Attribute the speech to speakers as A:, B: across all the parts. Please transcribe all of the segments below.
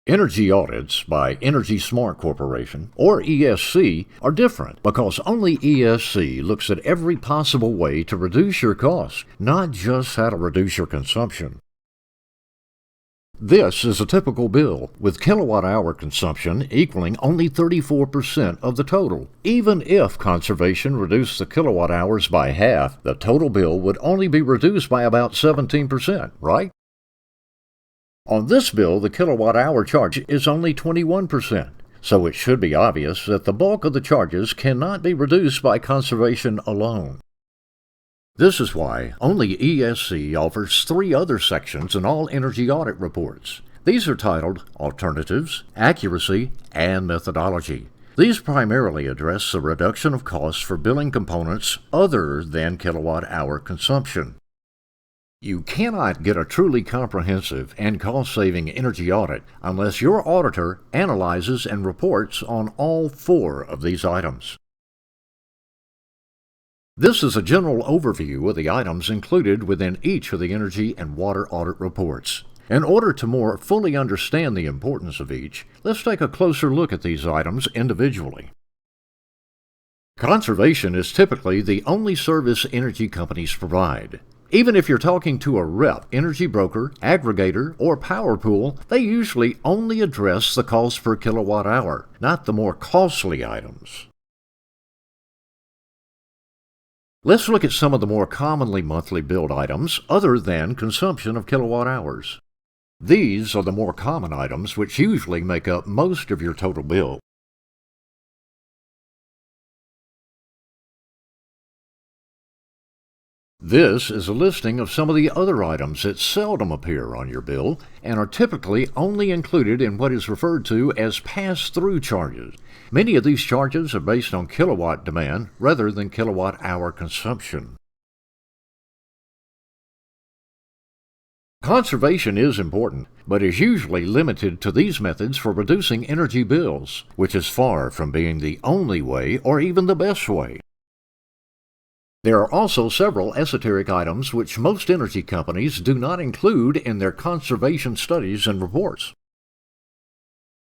A: Energy audits by Energy Smart Corporation, or ESC, are different because only ESC looks at every possible way to reduce your costs, not just how to reduce your consumption. This is a typical bill, with kilowatt-hour consumption equaling only 34% of the total. Even if conservation reduced the kilowatt-hours by half, the total bill would only be reduced by about 17%, right? On this bill, the kilowatt-hour charge is only 21%, so it should be obvious that the bulk of the charges cannot be reduced by conservation alone. This is why only ESC offers 3 other sections in all energy audit reports. These are titled Alternatives, Accuracy, and Methodology. These primarily address the reduction of costs for billing components other than kilowatt-hour consumption. You cannot get a truly comprehensive and cost-saving energy audit unless your auditor analyzes and reports on all 4 of these items. This is a general overview of the items included within each of the energy and water audit reports. In order to more fully understand the importance of each, let's take a closer look at these items individually. Conservation is typically the only service energy companies provide. Even if you're talking to a rep, energy broker, aggregator, or power pool, they usually only address the cost per kilowatt hour, not the more costly items. Let's look at some of the more commonly monthly billed items other than consumption of kilowatt hours. These are the more common items which usually make up most of your total bill. This is a listing of some of the other items that seldom appear on your bill and are typically only included in what is referred to as pass-through charges. Many of these charges are based on kilowatt demand rather than kilowatt-hour consumption. Conservation is important, but is usually limited to these methods for reducing energy bills, which is far from being the only way or even the best way. There are also several esoteric items which most energy companies do not include in their conservation studies and reports.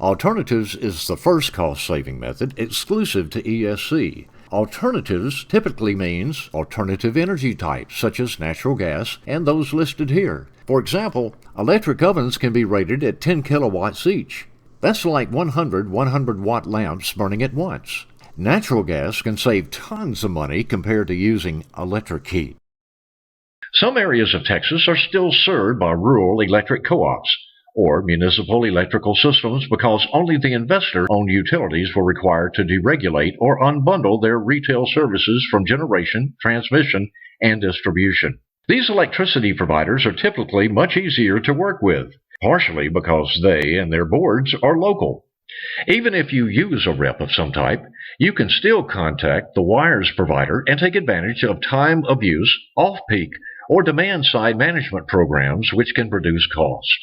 A: Alternatives is the first cost-saving method exclusive to ESC. Alternatives typically means alternative energy types such as natural gas and those listed here. For example, electric ovens can be rated at 10 kilowatts each. That's like 100 100-watt lamps burning at once. Natural gas can save tons of money compared to using electric heat. Some areas of Texas are still served by rural electric co-ops or municipal electrical systems because only the investor-owned utilities were required to deregulate or unbundle their retail services from generation, transmission, and distribution. These electricity providers are typically much easier to work with, partially because they and their boards are local. Even if you use a rep of some type, you can still contact the wires provider and take advantage of time of use, off-peak, or demand-side management programs which can reduce cost.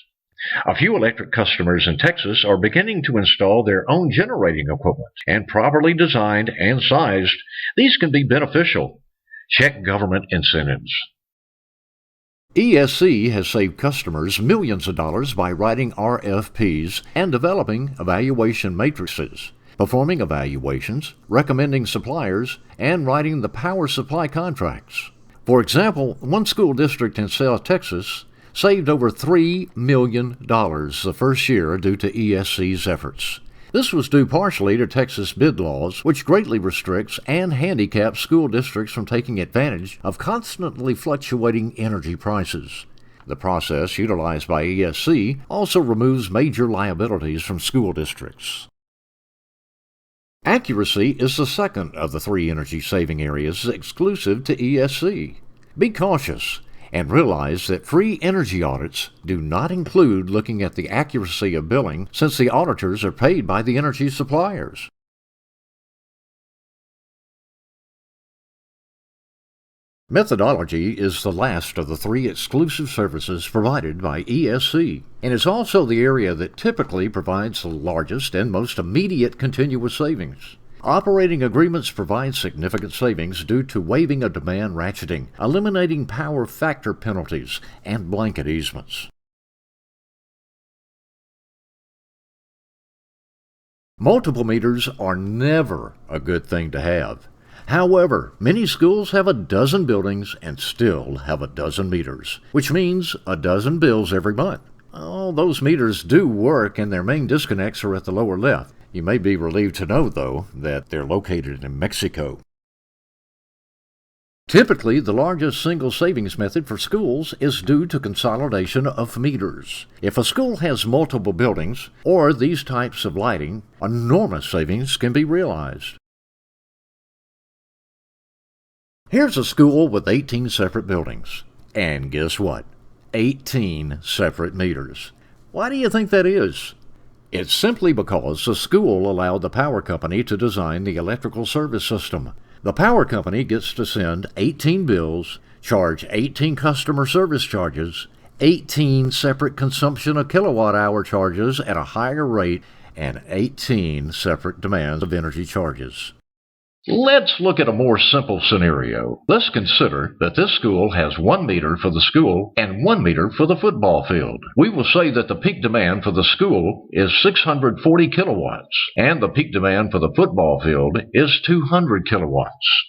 A: A few electric customers in Texas are beginning to install their own generating equipment, and properly designed and sized, these can be beneficial. Check government incentives. ESC has saved customers millions of dollars by writing RFPs and developing evaluation matrices, performing evaluations, recommending suppliers, and writing the power supply contracts. For example, one school district in South Texas saved over $3 million the first year due to ESC's efforts. This was due partially to Texas bid laws, which greatly restricts and handicaps school districts from taking advantage of constantly fluctuating energy prices. The process utilized by ESC also removes major liabilities from school districts. Accuracy is the second of the 3 energy-saving areas exclusive to ESC. Be cautious and realize that free energy audits do not include looking at the accuracy of billing since the auditors are paid by the energy suppliers. Methodology is the last of the 3 exclusive services provided by ESC, and is also the area that typically provides the largest and most immediate continuous savings. Operating agreements provide significant savings due to waiving of demand ratcheting, eliminating power factor penalties, and blanket easements. Multiple meters are never a good thing to have. However, many schools have a dozen buildings and still have a dozen meters, which means a dozen bills every month. All those meters do work and their main disconnects are at the lower left. You may be relieved to know, though, that they're located in Mexico. Typically, the largest single savings method for schools is due to consolidation of meters. If a school has multiple buildings or these types of lighting, enormous savings can be realized. Here's a school with 18 separate buildings. And guess what? 18 separate meters. Why do you think that is? It's simply because the school allowed the power company to design the electrical service system. The power company gets to send 18 bills, charge 18 customer service charges, 18 separate consumption of kilowatt-hour charges at a higher rate, and 18 separate demands of energy charges. Let's look at a more simple scenario. Let's consider that this school has 1 meter for the school and 1 meter for the football field. We will say that the peak demand for the school is 640 kilowatts and the peak demand for the football field is 200 kilowatts.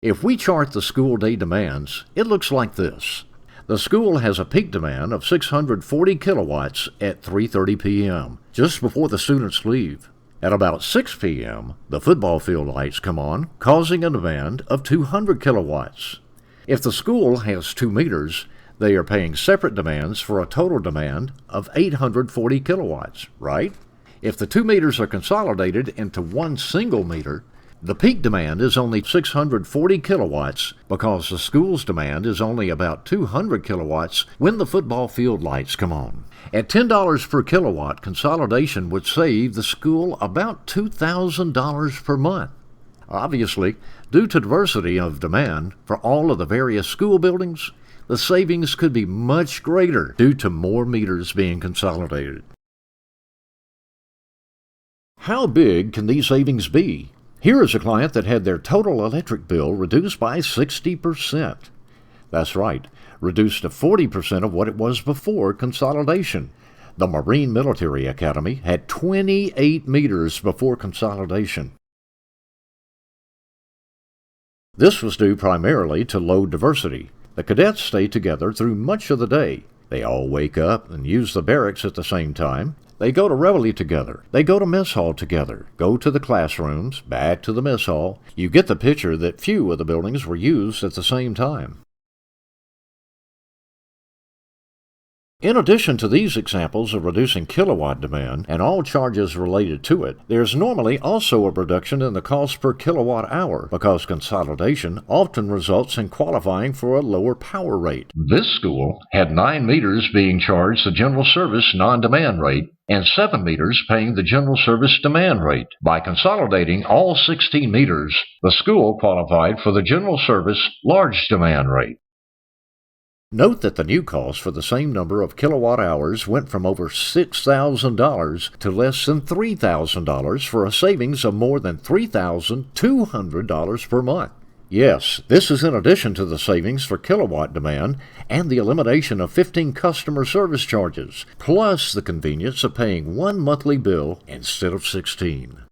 A: If we chart the school day demands, it looks like this. The school has a peak demand of 640 kilowatts at 3:30 p.m., just before the students leave. At about 6 p.m., the football field lights come on, causing a demand of 200 kilowatts. If the school has 2 meters, they are paying separate demands for a total demand of 840 kilowatts, right? If the 2 meters are consolidated into one single meter, the peak demand is only 640 kilowatts because the school's demand is only about 200 kilowatts when the football field lights come on. At $10 per kilowatt, consolidation would save the school about $2,000 per month. Obviously, due to diversity of demand for all of the various school buildings, the savings could be much greater due to more meters being consolidated. How big can these savings be? Here is a client that had their total electric bill reduced by 60%. That's right, reduced to 40% of what it was before consolidation. The Marine Military Academy had 28 meters before consolidation. This was due primarily to load diversity. The cadets stay together through much of the day. They all wake up and use the barracks at the same time. They go to reveille together. They go to mess hall together, go to the classrooms, back to the mess hall. You get the picture that few of the buildings were used at the same time. In addition to these examples of reducing kilowatt demand and all charges related to it, there's normally also a reduction in the cost per kilowatt hour because consolidation often results in qualifying for a lower power rate. This school had 9 meters being charged the general service non-demand rate and 7 meters paying the general service demand rate. By consolidating all 16 meters, the school qualified for the general service large demand rate. Note that the new cost for the same number of kilowatt hours went from over $6,000 to less than $3,000 for a savings of more than $3,200 per month. Yes, this is in addition to the savings for kilowatt demand and the elimination of 15 customer service charges, plus the convenience of paying one monthly bill instead of 16.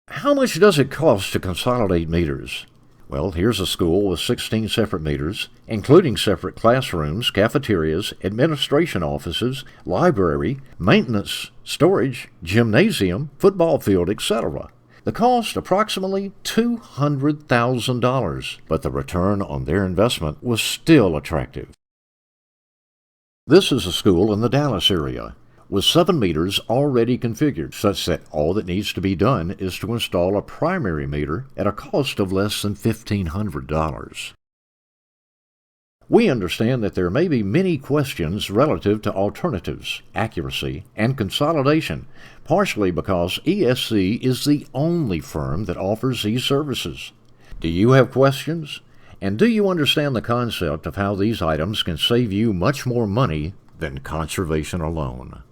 A: How much does it cost to consolidate meters? Well, here's a school with 16 separate meters, including separate classrooms, cafeterias, administration offices, library, maintenance, storage, gymnasium, football field, etc. The cost approximately $200,000, but the return on their investment was still attractive. This is a school in the Dallas area, with 7 meters already configured, such that all that needs to be done is to install a primary meter at a cost of less than $1,500. We understand that there may be many questions relative to alternatives, accuracy, and consolidation, partially because ESC is the only firm that offers these services. Do you have questions? And do you understand the concept of how these items can save you much more money than conservation alone?